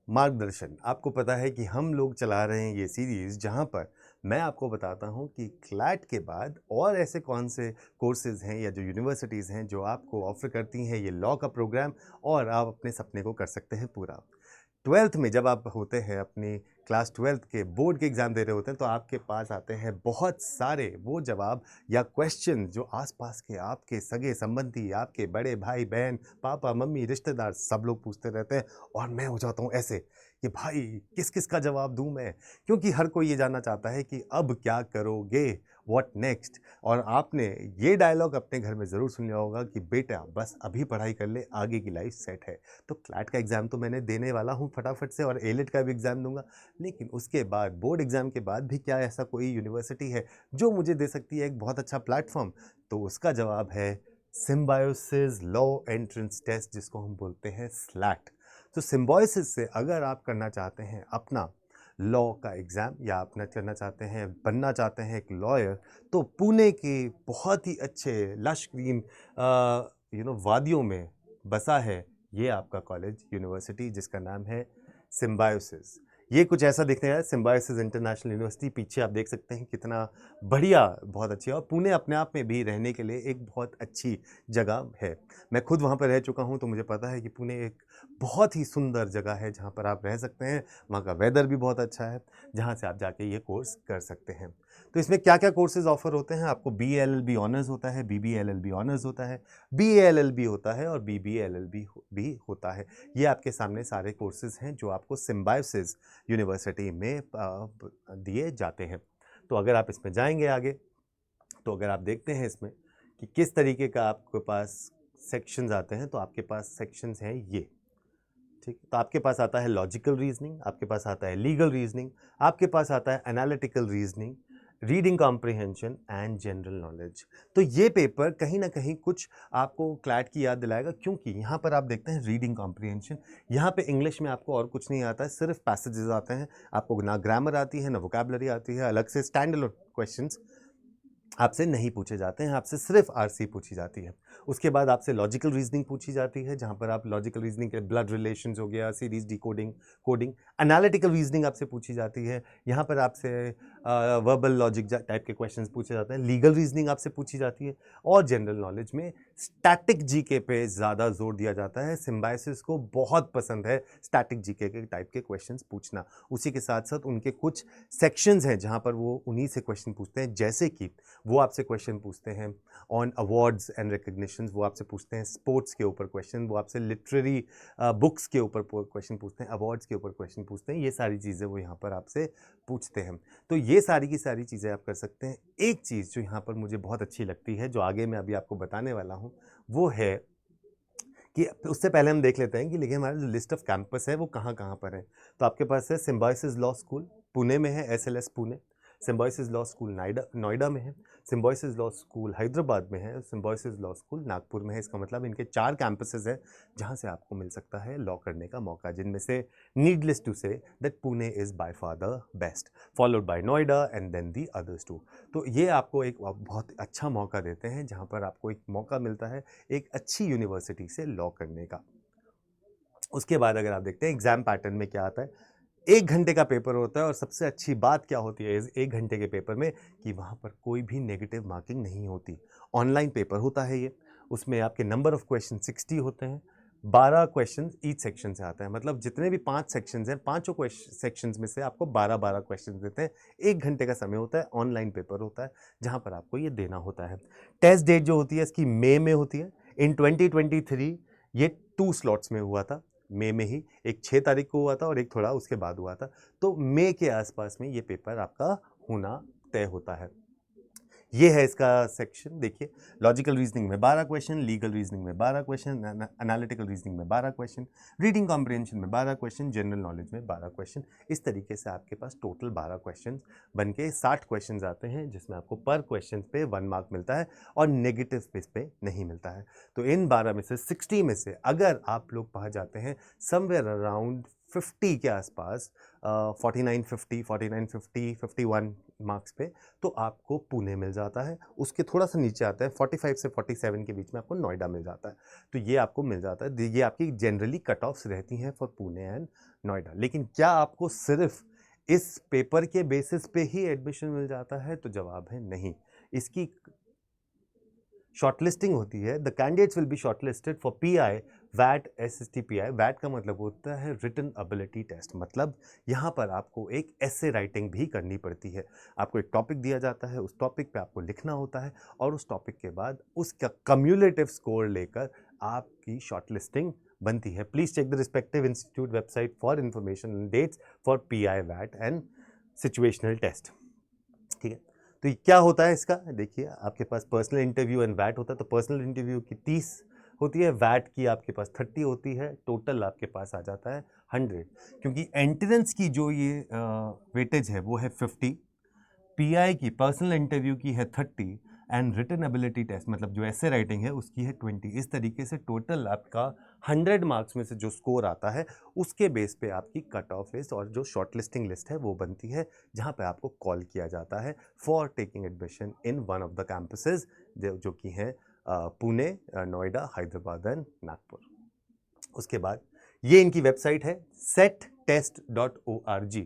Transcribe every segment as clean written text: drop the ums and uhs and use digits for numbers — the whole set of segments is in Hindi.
मार्गदर्शन। आपको पता है कि हम लोग चला रहे हैं ये सीरीज़ जहाँ पर मैं आपको बताता हूँ कि क्लैट के बाद और ऐसे कौन से कोर्सेज़ हैं या जो यूनिवर्सिटीज़ हैं जो आपको ऑफ़र करती हैं ये लॉ का प्रोग्राम और आप अपने सपने को कर सकते हैं पूरा। 12th में जब आप होते हैं अपनी क्लास 12th के बोर्ड के एग्ज़ाम दे रहे होते हैं तो आपके पास आते हैं बहुत सारे वो जवाब या क्वेश्चन जो आस-पास के आपके सगे-संबंधी, आपके बड़े भाई-बहन, पापा, मम्मी, रिश्तेदार सब लोग पूछते रहते हैं और मैं हो जाता हूँ ऐसे कि भाई किस-किस का जवाब दूँ मैं? क्योंकि हर कोई ये जानना चाहता है कि अब क्या करोगे? What next? और आपने ये डायलॉग अपने घर में ज़रूर सुन लिया होगा कि बेटा बस अभी पढ़ाई कर ले, आगे की लाइफ़ सेट है। तो क्लैट का एग्ज़ाम तो मैंने देने वाला हूँ फटाफट से और एलेट का भी एग्ज़ाम दूँगा। लेकिन उसके बाद बोर्ड एग्ज़ाम के बाद भी क्या ऐसा कोई यूनिवर्सिटी है जो मुझे दे सकती है एक बहुत अच्छा प्लेटफ़ॉर्म? तो उसका जवाब है सिम्बायोसिस लॉ एंट्रेंस टेस्ट जिसको हम बोलते हैं स्लैट। तो सिम्बायोसिस से अगर आप करना चाहते हैं अपना लॉ का एग्ज़ाम या अपना करना चाहते हैं बनना चाहते हैं एक लॉयर तो पुणे के बहुत ही अच्छे लश ग्रीन वादियों में बसा है ये आपका कॉलेज यूनिवर्सिटी जिसका नाम है सिम्बायोसिस। ये कुछ ऐसा दिखने है सिम्बायोसिस इंटरनेशनल यूनिवर्सिटी पीछे आप देख सकते हैं कितना बढ़िया बहुत अच्छी है और पुणे अपने आप में भी रहने के लिए एक बहुत अच्छी जगह है। मैं खुद वहाँ पर रह चुका हूँ तो मुझे पता है कि पुणे एक बहुत ही सुंदर जगह है जहाँ पर आप रह सकते हैं। वहाँ का वेदर भी बहुत अच्छा है जहाँ से आप जाके ये कोर्स कर सकते हैं। तो इसमें क्या-क्या कोर्सेज़ ऑफ़र होते हैं? आपको बी-एल-एल-बी ऑनर्स होता है, बी-बी-एल-एल-बी ऑनर्स होता है, बी-ए-एल-एल-बी होता है और बी-बी-एल-एल-बी भी होता है। ये आपके सामने सारे कोर्सेज़ हैं जो आपको सिम्बायोसिस यूनिवर्सिटी में दिए जाते हैं। तो अगर आप इसमें जाएँगे आगे, तो अगर आप देखते हैं इसमें कि किस तरीके का आपके पास सेक्शंस आते हैं, तो आपके पास सेक्शंस हैं ये, ठीक है? तो आपके पास आता है लॉजिकल रीज़निंग, आपके पास आता है लीगल रीज़निंग, आपके पास आता है analytical reasoning, reading comprehension and general knowledge. तो ये पेपर कहीं न कहीं कुछ आपको क्लैट की याद दिलाएगा क्योंकि यहाँ पर आप देखते हैं रीडिंग कॉम्प्रिहेंशन, यहाँ पे इंग्लिश में आपको और कुछ नहीं आता है, सिर्फ़ पैसेजेज़ आते हैं। आपको ना ग्रामर आती है, ना वोकैब्युलरी आती है, अलग से स्टैंड अलोन क्वेश्चंस आपसे नहीं पूछे जाते हैं, आपसे सिर्फ आरसी पूछी जाती है। उसके बाद आपसे लॉजिकल रीज़निंग पूछी जाती है, जहाँ पर आप लॉजिकल रीज़निंग के ब्लड रिलेशंस हो गया, series decoding, coding, analytical reasoning आपसे पूछी जाती है। यहाँ पर आपसे वर्बल लॉजिक टाइप के क्वेश्चंस पूछे जाते हैं, लीगल रीज़निंग आपसे पूछी जाती है और जनरल नॉलेज में स्टैटिक जीके पे ज़्यादा जोर दिया जाता है। सिम्बायोसिस को बहुत पसंद है स्टैटिक जीके के टाइप के क्वेश्चंस पूछना। उसी के साथ-साथ उनके कुछ सेक्शंस हैं, जहाँ पर वो उन्हीं से क्वेश्चन पूछते हैं, जैसे कि वो आपसे क्वेश्चन पूछते हैं ऑन अवार्ड्स एंड रिकग्निशंस, वो आपसे पूछते हैं स्पोर्ट्स के ऊपर क्वेश्चन, वो आपसे लिटरेरी बुक्स के ऊपर क्वेश्चन पूछते हैं, अवार्ड्स के ऊपर क्वेश्चन पूछते हैं। ये सारी चीज़ें वो यहाँ पर आपसे पूछते हैं। तो ये सारी की सारी चीज़ें आप कर सकते हैं। एक चीज़ जो यहाँ पर मुझे बहुत अच्छी लगती है, जो आगे मैं अभी आपको बताने वाला हूँ, वो है कि उससे पहले हम देख लेते हैं कि लेकिन हमारा जो लिस्ट ऑफ कैंपस है वो कहाँ-कहाँ पर है। तो आपके पास है सिम्बायोसिस लॉ स्कूल, पुणे में है, SLS Pune. Symbiosis law school Noida में है। सिम्बायोसिस लॉ स्कूल हैदराबाद में है। सिम्बायोसिस लॉ स्कूल नागपुर में है। इसका मतलब इनके 4 कैंपसेस हैं जहाँ से आपको मिल सकता है लॉ करने का मौका, जिनमें से needless to say that Pune is by far the best, followed by Noida and then the others too. तो ये आपको एक बहुत अच्छा मौका देते हैं जहाँ पर आपको एक मौका मिलता है एक अच्छी यूनिवर्सिटी से लॉ करने का। उसके बाद अगर आप देखते हैं एग्जाम पैटर्न में क्या आता है, 1 घंटे का पेपर होता है और सबसे अच्छी बात क्या होती है इस 1 घंटे के पेपर में कि वहाँ पर कोई भी नेगेटिव मार्किंग नहीं होती। ऑनलाइन पेपर होता है ये, उसमें आपके नंबर ऑफ क्वेश्चन 60 होते हैं, 12 क्वेश्चन ईच सेक्शन से आता है, मतलब जितने भी 5 सेक्शंस हैं, पाँचों सेक्शंस में से आपको 12-12 क्वेश्चन देते हैं। 1 घंटे का समय होता है, ऑनलाइन पेपर होता है, जहाँ पर आपको ये देना होता है। टेस्ट डेट जो होती है इसकी मई में होती है। इन 2023 ये 2 स्लॉट्स में हुआ था, मई में ही, एक 6 तारीख को हुआ था और एक थोड़ा उसके बाद हुआ था। तो मई के आसपास में ये पेपर आपका होना तय होता है। ये है इसका सेक्शन, देखिए लॉजिकल रीजनिंग में 12 क्वेश्चन, लीगल रीजनिंग में 12 क्वेश्चन, एनालिटिकल रीजनिंग में 12 क्वेश्चन, रीडिंग कॉम्प्रिहेंशन में 12 क्वेश्चन, जनरल नॉलेज में 12 क्वेश्चन। इस तरीके से आपके पास टोटल 12 क्वेश्चन बन के 60 क्वेश्चन आते हैं, जिसमें आपको पर क्वेश्चन पे 1 मार्क मिलता है और नेगेटिव पेज पे नहीं मिलता है। तो इन 12 में से 60 में से अगर आप लोग पहुँच जाते हैं समवेयर अराउंड 50 के आसपास 4950 4950 51 मार्क्स पे तो आपको पुणे मिल जाता है। उसके थोड़ा सा नीचे आता है 45 से 47 के बीच में आपको नोएडा मिल जाता है। तो ये आपको मिल जाता है, ये आपकी जनरली कट ऑफ्स रहती हैं फॉर पुणे एंड नोएडा। लेकिन क्या आपको सिर्फ इस पेपर के बेसिस पे ही एडमिशन मिल जाता है? तो जवाब है नहीं। इसकी शॉर्टलिस्टिंग होती है। The candidates will be shortlisted for PI, VAT, SST-pi. VAT का मतलब होता है रिटन एबिलिटी टेस्ट, मतलब यहाँ पर आपको एक ऐसे राइटिंग भी करनी पड़ती है। आपको एक टॉपिक दिया जाता है, उस टॉपिक पे आपको लिखना होता है और उस टॉपिक के बाद उसका कम्युलेटिव स्कोर लेकर आपकी शॉर्टलिस्टिंग बनती है। Please check the respective institute website for information and dates for PI, वैट एंड सिचुएशनल टेस्ट। ठीक है, तो ये क्या होता है इसका? देखिए, आपके पास पर्सनल इंटरव्यू एंड वैट होता है। तो पर्सनल इंटरव्यू की 30 होती है, वैट की आपके पास 30 होती है, टोटल आपके पास आ जाता है 100। क्योंकि एंट्रेंस की जो ये वेटेज है वो है 50, पीआई की पर्सनल इंटरव्यू की है 30 एंड रिटन एबिलिटी टेस्ट मतलब जो ऐसे राइटिंग है उसकी है 20। इस तरीके से टोटल आपका 100 मार्क्स में से जो स्कोर आता है उसके बेस पे आपकी कट ऑफ लिस्ट और जो शॉर्ट लिस्टिंग लिस्ट है वो बनती है, जहां पे आपको कॉल किया जाता है for taking admission in one of the campuses जो कि हैं पुणे, नोएडा, हैदराबाद एंड नागपुर। उसके बाद ये इनकी वेबसाइट है settest.org।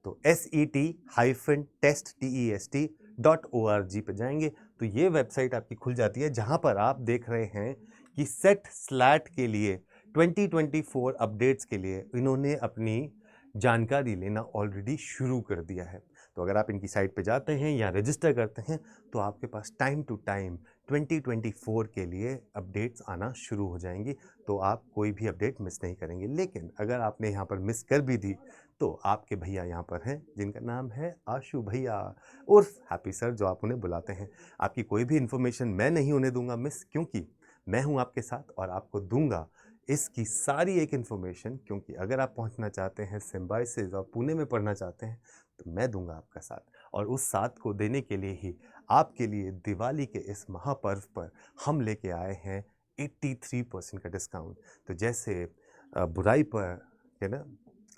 तो SET-test.org पे जाएंगे तो ये वेबसाइट आपकी खुल जाती है, जहां पर आप देख रहे हैं कि सेट स्लैट के लिए 2024 अपडेट्स के लिए इन्होंने अपनी जानकारी लेना ऑलरेडी शुरू कर दिया है। तो अगर आप इनकी साइट पे जाते हैं या रजिस्टर करते हैं तो आपके पास टाइम टू टाइम 2024 के लिए अपडेट्स आना शुरू हो जाएंगी, तो आप कोई भी अपडेट मिस नहीं करेंगे। लेकिन अगर आपने यहाँ पर मिस कर भी दी तो आपके भैया यहाँ पर हैं जिनका नाम है आशु भैया उर्फ हैप्पी सर, जो आप उन्हें बुलाते हैं। आपकी कोई भी इन्फॉर्मेशन मैं नहीं होने दूंगा मिस, क्योंकि मैं हूँ आपके साथ और आपको दूंगा इसकी सारी एक इन्फॉर्मेशन। क्योंकि अगर आप पहुंचना चाहते हैं सिम्बायोसिस और पुणे में पढ़ना चाहते हैं तो मैं दूंगा आपका साथ, और उस साथ को देने के लिए ही आपके लिए दिवाली के इस महापर्व पर हम लेके आए हैं 83% का डिस्काउंट। तो जैसे बुराई पर है ना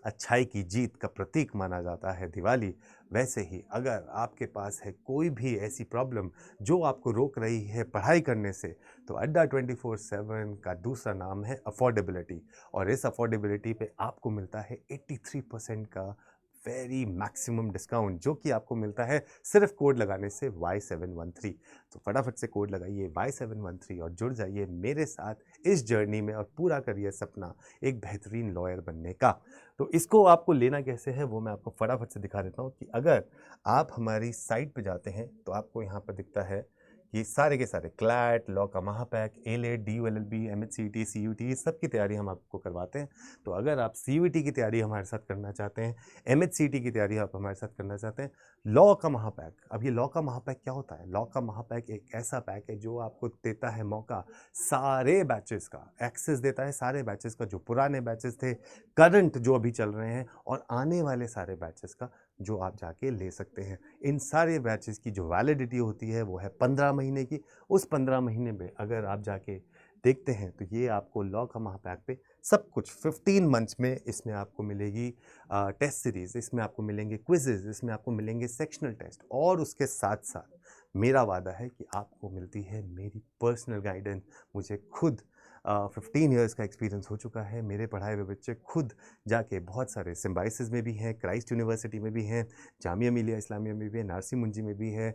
अच्छाई की जीत का प्रतीक माना जाता है दिवाली, वैसे ही अगर आपके पास है कोई भी ऐसी प्रॉब्लम जो आपको रोक रही है पढ़ाई करने से, तो अड्डा 24/7 का दूसरा नाम है अफोर्डेबिलिटी। और इस अफोर्डेबिलिटी पे आपको मिलता है 83% का वेरी मैक्सिमम डिस्काउंट, जो कि आपको मिलता है सिर्फ कोड लगाने से Y713। तो फटाफट से कोड लगाइए Y713 और जुड़ जाइए मेरे साथ इस जर्नी में और पूरा करिए सपना एक बेहतरीन लॉयर बनने का। तो इसको आपको लेना कैसे है वो मैं आपको फटाफट से दिखा देता हूँ कि अगर आप हमारी साइट पे जाते हैं तो आपको यहाँ पर दिखता है कि सारे के सारे क्लैट, लॉ का महापैक, एलेट, DULLB, MHCT, CUT, इस सब की तैयारी हम आपको करवाते हैं। तो अगर आप CUT की तैयारी हमारे साथ करना चाहते हैं, MHCT की तैयारी आप हमारे साथ करना चाहते हैं, लॉ का महापैक, अब ये लॉ का महापैक क्या होता है? लॉ का महापैक एक ऐसा पैक है जो आपको देता है मौका सारे बैचेस का, एक्सेस देता है सारे बैचेस का, जो पुराने बैचेस थे, करंट जो अभी चल रहे हैं और आने वाले सारे बैचेस का, जो आप जाके ले सकते हैं। इन सारे बैचेस की जो वैलिडिटी होती है वो है 15 महीने की। उस 15 महीने में अगर आप जाके देखते हैं तो ये आपको लॉ का महापैक पे सब कुछ 15 मंथ्स में इसमें आपको मिलेगी टेस्ट सीरीज, इसमें आपको मिलेंगे क्विजेज, इसमें आपको मिलेंगे सेक्शनल टेस्ट, और उसके साथ साथ मेरा वादा है कि आपको मिलती है मेरी पर्सनल गाइडेंस। मुझे खुद 15 ईयर्स का एक्सपीरियंस हो चुका है। मेरे पढ़ाए हुए बच्चे खुद जाके बहुत सारे सिम्बायोसिस में भी हैं, क्राइस्ट यूनिवर्सिटी में भी हैं, जामिया मिलिया इस्लामिया में भी है, नारसी मुंजी में भी है,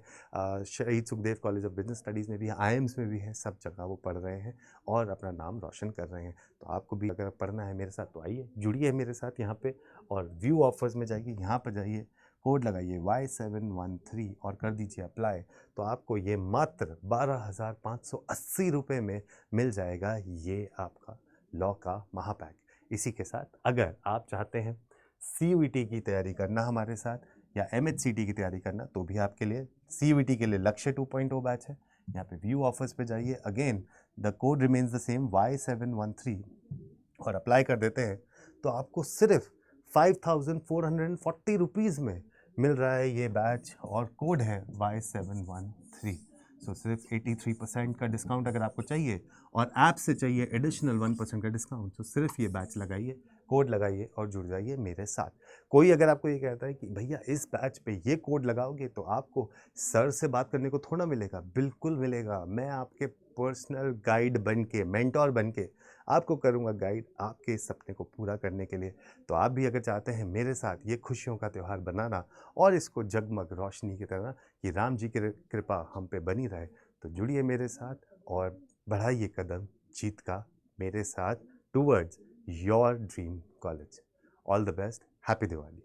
शहीद Sukhdev college of business studies में भी है, IIMS में भी है। सब जगह वो पढ़ रहे हैं और अपना नाम रोशन कर रहे हैं। तो आपको भी अगर पढ़ना है मेरे साथ तो आइए, जुड़िए मेरे साथ यहाँ पे और व्यू ऑफर्स में जाइए, यहाँ पर जाइए, कोड लगाइए Y713 और कर दीजिए अप्लाई। तो आपको ये मात्र 12,580 रुपये में मिल जाएगा ये आपका लॉ का महापैक। इसी के साथ अगर आप चाहते हैं CUET की तैयारी करना हमारे साथ या MHCT की तैयारी करना, तो भी आपके लिए CUET के लिए लक्ष्य 2.0 बैच है। यहाँ पे व्यू ऑफर्स पे जाइए, again the code remains the same Y713 और अप्लाई कर देते हैं तो आपको सिर्फ 5,440 रुपीज़ में मिल रहा है ये बैच, और कोड है Y713। सो सिर्फ 83% का डिस्काउंट अगर आपको चाहिए और ऐप से चाहिए एडिशनल 1% का डिस्काउंट, तो सिर्फ ये बैच लगाइए कोड लगाइए और जुड़ जाइए मेरे साथ। कोई अगर आपको ये कहता है कि भैया इस बैच पे ये कोड लगाओगे तो आपको सर से बात करने को थोड़ा मिलेगा, बिल्कुल मिलेगा। मैं आपके पर्सनल गाइड बन के, मेंटोर बन के आपको करूँगा गाइड आपके इस सपने को पूरा करने के लिए। तो आप भी अगर चाहते हैं मेरे साथ ये खुशियों का त्योहार बनाना और इसको जगमग रोशनी की तरह कि राम जी की कृपा हम पे बनी रहे, तो जुड़िए मेरे साथ और बढ़ाइए कदम जीत का मेरे साथ towards your dream college. All the best, happy Diwali.